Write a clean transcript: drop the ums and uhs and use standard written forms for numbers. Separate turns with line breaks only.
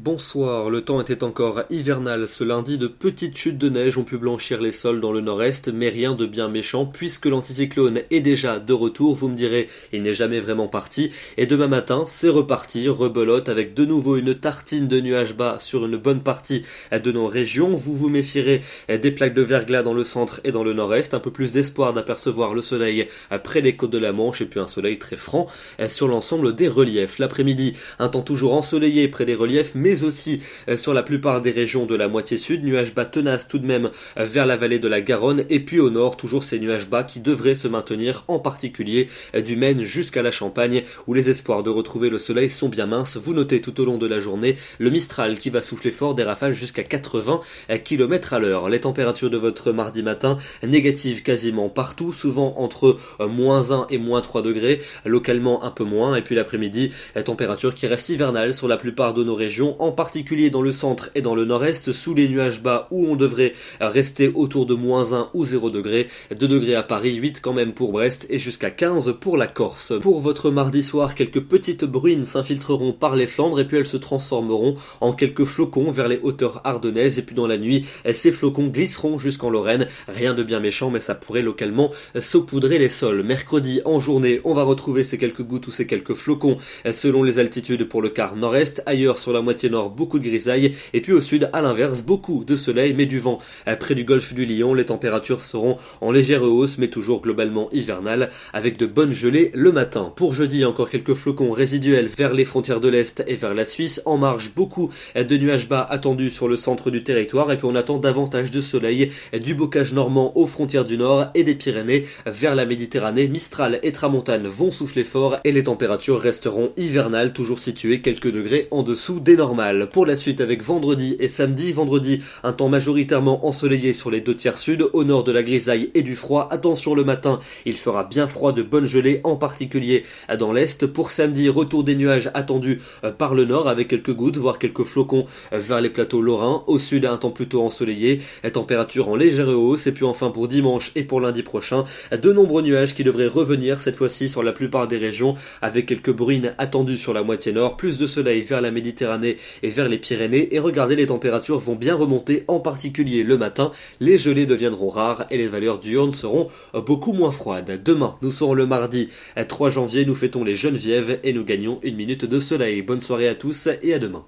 Bonsoir, le temps était encore hivernal ce lundi, de petites chutes de neige ont pu blanchir les sols dans le nord-est, mais rien de bien méchant puisque l'anticyclone est déjà de retour, vous me direz, il n'est jamais vraiment parti, et demain matin c'est reparti, rebelote avec de nouveau une tartine de nuages bas sur une bonne partie de nos régions, vous vous méfierez des plaques de verglas dans le centre et dans le nord-est, un peu plus d'espoir d'apercevoir le soleil près des côtes de la Manche et puis un soleil très franc sur l'ensemble des reliefs. L'après-midi, un temps toujours ensoleillé près des reliefs, mais aussi sur la plupart des régions de la moitié sud, nuages bas tenaces tout de même vers la vallée de la Garonne, et puis au nord, toujours ces nuages bas qui devraient se maintenir, en particulier du Maine jusqu'à la Champagne, où les espoirs de retrouver le soleil sont bien minces. Vous notez tout au long de la journée le Mistral qui va souffler fort, des rafales jusqu'à 80 km à l'heure. Les températures de votre mardi matin, négatives quasiment partout, souvent entre -1 et -3 degrés, localement un peu moins, et puis l'après-midi, température qui reste hivernale sur la plupart de nos régions, en particulier dans le centre et dans le nord-est, sous les nuages bas où on devrait rester autour de -1 ou 0 degrés, 2 degrés à Paris, 8 quand même pour Brest et jusqu'à 15 pour la Corse. Pour votre mardi soir, quelques petites bruines s'infiltreront par les Flandres et puis elles se transformeront en quelques flocons vers les hauteurs ardennaises, et puis dans la nuit, ces flocons glisseront jusqu'en Lorraine. Rien de bien méchant, mais ça pourrait localement saupoudrer les sols. Mercredi en journée, on va retrouver ces quelques gouttes ou ces quelques flocons selon les altitudes pour le quart nord-est. Ailleurs sur la moitié nord, beaucoup de grisailles, et puis au sud, à l'inverse, beaucoup de soleil mais du vent. Près du golfe du Lion, les températures seront en légère hausse mais toujours globalement hivernales, avec de bonnes gelées le matin. Pour jeudi, encore quelques flocons résiduels vers les frontières de l'Est et vers la Suisse. En marge, beaucoup de nuages bas attendus sur le centre du territoire, et puis on attend davantage de soleil du bocage normand aux frontières du nord et des Pyrénées vers la Méditerranée. Mistral et tramontane vont souffler fort et les températures resteront hivernales, toujours situées quelques degrés en dessous des normales. Pour la suite, avec vendredi et samedi, vendredi, un temps majoritairement ensoleillé sur les 2/3 sud, au nord de la grisaille et du froid. Attention le matin, il fera bien froid, de bonnes gelées, en particulier dans l'est. Pour samedi, retour des nuages attendus par le nord avec quelques gouttes, voire quelques flocons vers les plateaux lorrains. Au sud, un temps plutôt ensoleillé, température en légère hausse. Et puis enfin pour dimanche et pour lundi prochain, de nombreux nuages qui devraient revenir cette fois-ci sur la plupart des régions, avec quelques bruines attendues sur la moitié nord, plus de soleil vers la Méditerranée et vers les Pyrénées. Et regardez, les températures vont bien remonter, en particulier le matin. Les gelées deviendront rares et les valeurs diurnes seront beaucoup moins froides. Demain, nous serons le mardi 3 janvier, nous fêtons les Genevièves et nous gagnons une minute de soleil. Bonne soirée à tous et à demain.